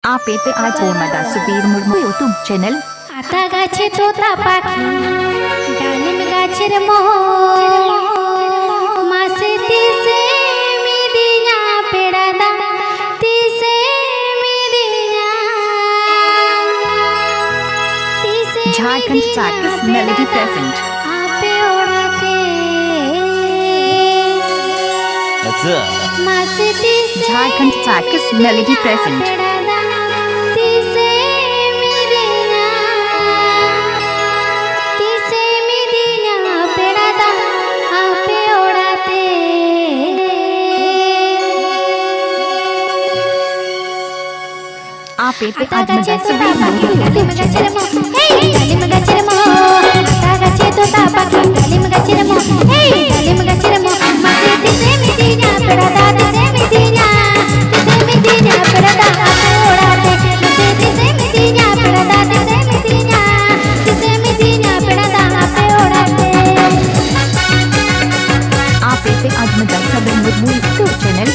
आप एते आज ओमदा सुबीर मुर्मू यूट्यूब चैनल आता गाছে তোতা পাখি ডালিম গাছের মোহ মাসে তিসে মিদিনা পেড়াদা তিসে মিদিনা তিসে झारखंड साकिस मेलोडी प्रेजेंट आपे ओढ़ाते मासे तिसे झारखंड साकिस मेलोडी प्रेजेंट आप एते आज मजा सुबीर मुर्मू यूट्यूब चैनल डालिम गाছের মোহ আতা গাছে তোতা পাখি ডালিম গাছের মোহ ডালিম গাছের মোহ মাসে তিসে মিদিনা পেড়াদা তিসে মিদিনা পেড়াদা আপে ওড়াতে মাসে তিসে মিদিনা পেড়াদা তিসে মিদিনা পেড়াদা আপে ওড়াতে आप एते आज मजा सुबीर मुर्मू यूट्यूब चैनल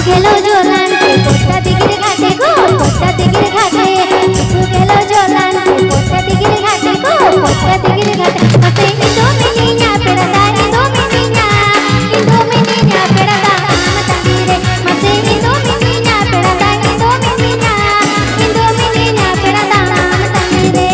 গেল জলান পোস্তা দিগির ঘাটে গো পোস্তা দিগির ঘাটে গেল জলান পোস্তা দিগির ঘাটে গো পোস্তা দিগির ঘাটে মাসে ইন্দোমিনিনা পেড়াদা ইন্দোমিনিনা পেড়াদা আম তাঙ্গিরে মাসে ইন্দোমিনিনা পেড়াদা ইন্দোমিনিনা পেড়াদা আম তাঙ্গিরে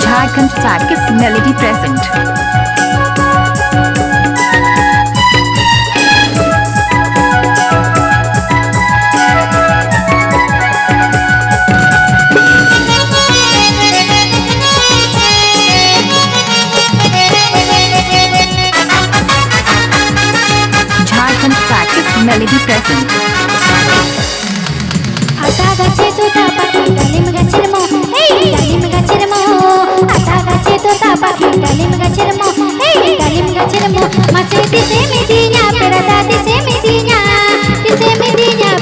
झारखंड साकिस मेलोडी प्रेजेंट झारखंड साकिस मेलोडी प्रेजेंट আতা গাছে তোতা পাখি ডালিম গাছের মোহ ডালিম গাছের মোহ আতা গাছে তোতা পাখি ডালিম গাছের মোহ ডালিম গাছের মোহ মাসে তিসে মিদিনা পেড়াদা তিসে মিদিনা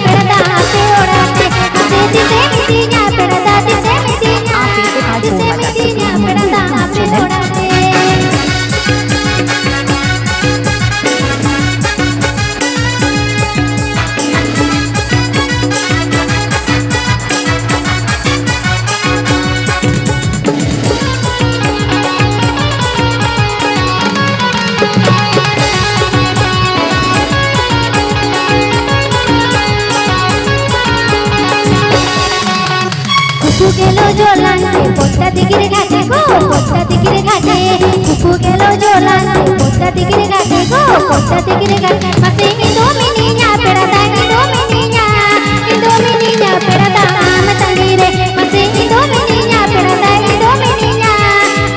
পেড়াদা আপে ওড়াতে মাসে তিসে মিদিনা পেড়াদা তিসে মিদিনা आप एते आज ओमदा सुबीर मुर्मू পেড়াদা यूट्यूब আপে चैनल ওড়াতে কুকু গেল জলান পোস্তা দিগির ঘাটে গো পোস্তা দিগির ঘাটে কুকু গেল জলান পোস্তা দিগির ঘাটে গো পোস্তা দিগির ঘাটে মাসে ইন্দোমিনিনা পেড়াদা ইন্দোমিনিনা পেড়াদা আম তাঙ্গিরে মাসে ইন্দোমিনিনা পেড়াদা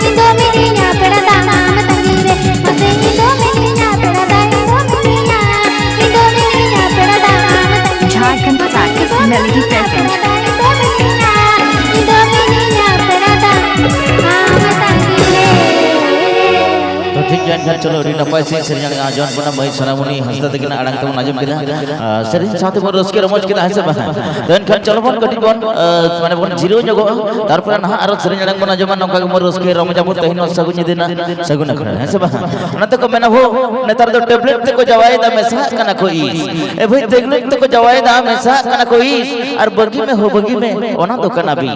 ইন্দোমিনিনা পেড়াদা আম তাঙ্গিরে মাসে ইন্দোমিনিনা পেড়াদা ইন্দোমিনিনা পেড়াদা আম তাঙ্গিরে झारखंड साकिस मेलोडी प्रेजेंट तो ठीक जान घर चलो री नपाय से सेरिया आजन बना मई सनामुनी हंसता तकिन आड़ांग तम आजम केदा सेरिन साथे मोर रसके रमज केदा हसे बा देन घर चलो बन कटी बन माने बन जिरो जगो तारपर ना आरो सेरिन आड़ांग बना जमा नका मोर रसके रमज आबो तहिन सगुन दिना सगुन अखरा हसे बा नते को मेना हो नेतार दो टैबलेट ते को जवाई दा मेसा कना कोई ए भाई टैबलेट ते को जवाई दा मेसा कना कोई और बगी में हो बगी में ओना दो कना भी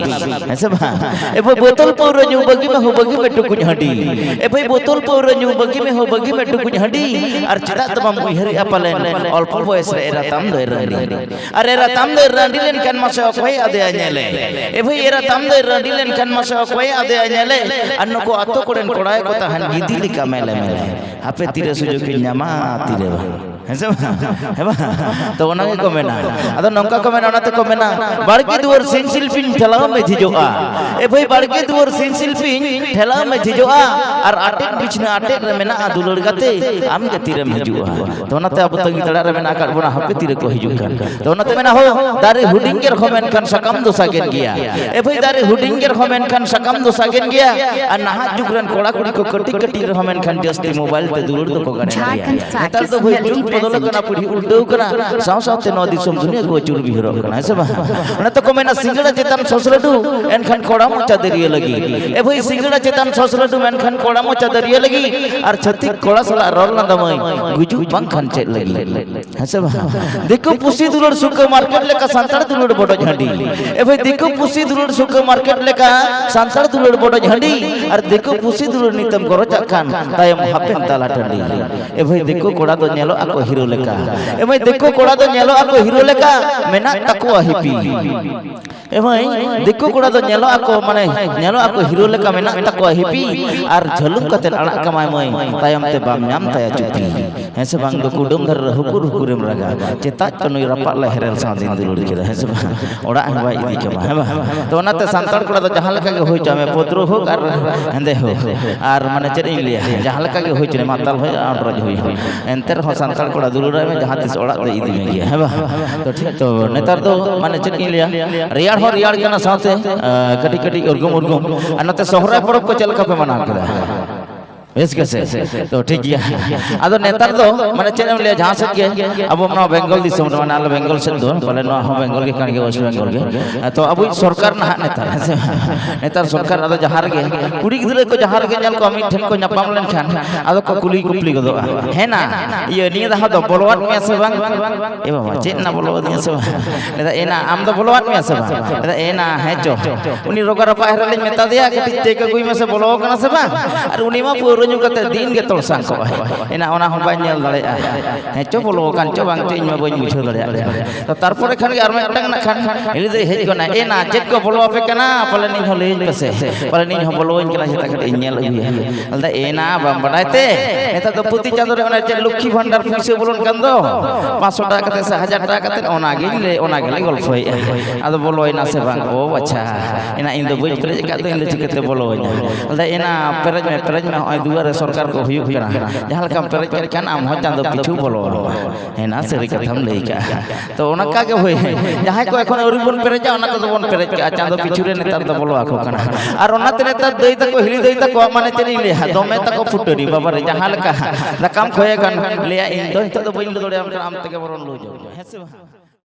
हसे बा ए भाई बोतल पौर न्यू बगी में हो बगी में टुकुन हडी ए भाई बोतल पौर न्यू बगी में हो बगी में टुकुन हडी और चिदा तमाम उहरी अपलेन अल्प बयस रे एरा ताम दो रंडी अरे एरा ताम दो रंडी लेन कान मासे अखय आदे आनेले ए भाई एरा ताम दो रंडी लेन कान मासे अखय आदे आनेले अन्न को आतो कोडेन कोड़ाय को तहन गिदी लिका मेले मेले हापे तीरे सुजो कि न्यामा तीरे हेसे हेबा तो ओना के को मेना अदो नंका को मेना ओनाते को मेना बाड़की दुआर सिन शिल्पी ठेला में झिजोआ ए भाई बाड़की दुआर सिन शिल्पी ठेला में झिजोआ और आटे बिछना आटे रे मेना दुलड़ गाते आम के तीरे में हिजुआ तो ओनाते अब तंगी तड़ा रे मेना काट बना हापे तीरे को हिजु कान तो ओनाते मेना हो दारे हुडिंग के रखमेन खान सकम दो सागेन गया ए भाई दारे हुडिंग के रखमेन खान सकम दो सागेन गया और नाहा जुगरन कोड़ा कुड़ी को कटी कटी रखमेन खान जस्ती मोबाइल ते दुलड़ तो को गाने गया नेतार तो भाई जुग बदल कना पड़ी उल्टो कना साव सावते नो दिसम दुनिया को चुर भी हिरो कना ऐसे बा ओना तो को मेना सिंगड़ा चेतन ससलडू एन खान कोड़ा मोचा दरिया लगी ए भाई सिंगड़ा चेतन ससलडू मेन खान कोड़ा मोचा दरिया लगी और छत्ती कोड़ा सला रोल ना दमई गुजु बंग खान चेत लगी ऐसे बा देखो पुसी दुलड़ सुक मार्केट लेका सांताड़ दुलड़ बडो झंडी ए भाई देखो पुसी दुलड़ सुक मार्केट लेका सांताड़ दुलड़ बडो झंडी और देखो पुसी दुलड़ नितम गरोचा खान तायम हापेन ताला टंडी ए भाई देखो कोड़ा दो नेलो आको हीरो लेका ए भाई देखो कोड़ा दो नेलो आको हीरो लेका मेना तको हिपी ए भाई देखो कोड़ा दो नेलो आको माने नेलो आको हीरो लेका मेना तको हिपी और झलुम कते अड़ा कमाय मई तायम ते बाम नाम ताया चुपी ऐसे बांग दो कुडुम धर हुकुर हुकुरेम रगा चेता कनुई रपा ले हेरेल सा दिन दुलड़ के ऐसे ओड़ा बाई इदी के बा हेबा तो ओनाते सांताड़ कोड़ा दो जहां लेका के होई चामे पोत्रो हो और हेंदे हो और माने चेरी लिया जहां लेका के होई चले माताल होय आंड्रज होई एंतर हो सांताड़ कोड़ा दुलड़ में जहां तिस ओड़ा ते इदी में गया हेबा तो ठीक तो नेतार दो माने चेरी लिया रियाड़ हो रियाड़ के ना साथे कटी कटी उर्गुम अनते सोहरा परब को चलका पे मना केदा बेस कैसे तो ठीक गया आदो नेतार दो माने चेम ले जहां से के अब ना बेंगल दिसम माने आलो बेंगल से दो बोले नो हो बेंगल के कान के वेस्ट बेंगल के तो अब सरकार ना नेतार सरकार आदो जहार के कुड़ी गिदरे को जहार के नेल को अमी ठन को नपाम लेन खान आदो को कुली कुपली गदो है ना ये निया दा दो बोलवात में से बांग ए बाबा चेत ना बोलवात में से नेता एना आम दो बोलवात में से बांग नेता एना है जो उनी रोगा रपा हेरले मेता दिया कटी ते के गुई में से बोलवा कना से बांग और उनी मा रोजू कते दिन के तोल सांग को एना ओना हम बाय नेल दले हे चो बोलो कान चो बांग तेज में बई बुझो दले तो तारपरे खान के आर में टंग ना खान एली दे हेज को ना एना चेत को बोलो पे कना पले नी हो लेज कसे पले नी हो बोलो इनके लासे तक नेल अबी अलदा एना बम बडायते नेता तो पुती चादर रे ओना चे लक्ष्मी भंडार पुइसे बोलन कान दो 500 टाका कते से 1000 टाका कते ओना गेले गल्फय आदो बोलो एना से बांग ओ अच्छा एना इन दो बुझ करे का तो इन चिकते बोलो अलदा एना पेरेज में होय दुआरे सरकार को हुई कना जहां लका पेरेज कर कान आम हो चांदो पिछु बोलो एना सरी कथम लई का तो ओना का के होय जहां को एखन औरी बन पेरेजा ओना को बन पेरेज का चांदो पिछु रे नेतार तो बोलो आखो कना और ओना ते नेतार दई तको हिली दई तको माने चली ले दोमे तको फुटरी बाबा रे जहां लका रकम खोए कन ले इन तो बइन दोड़े आम तके बरन लो जो हेसे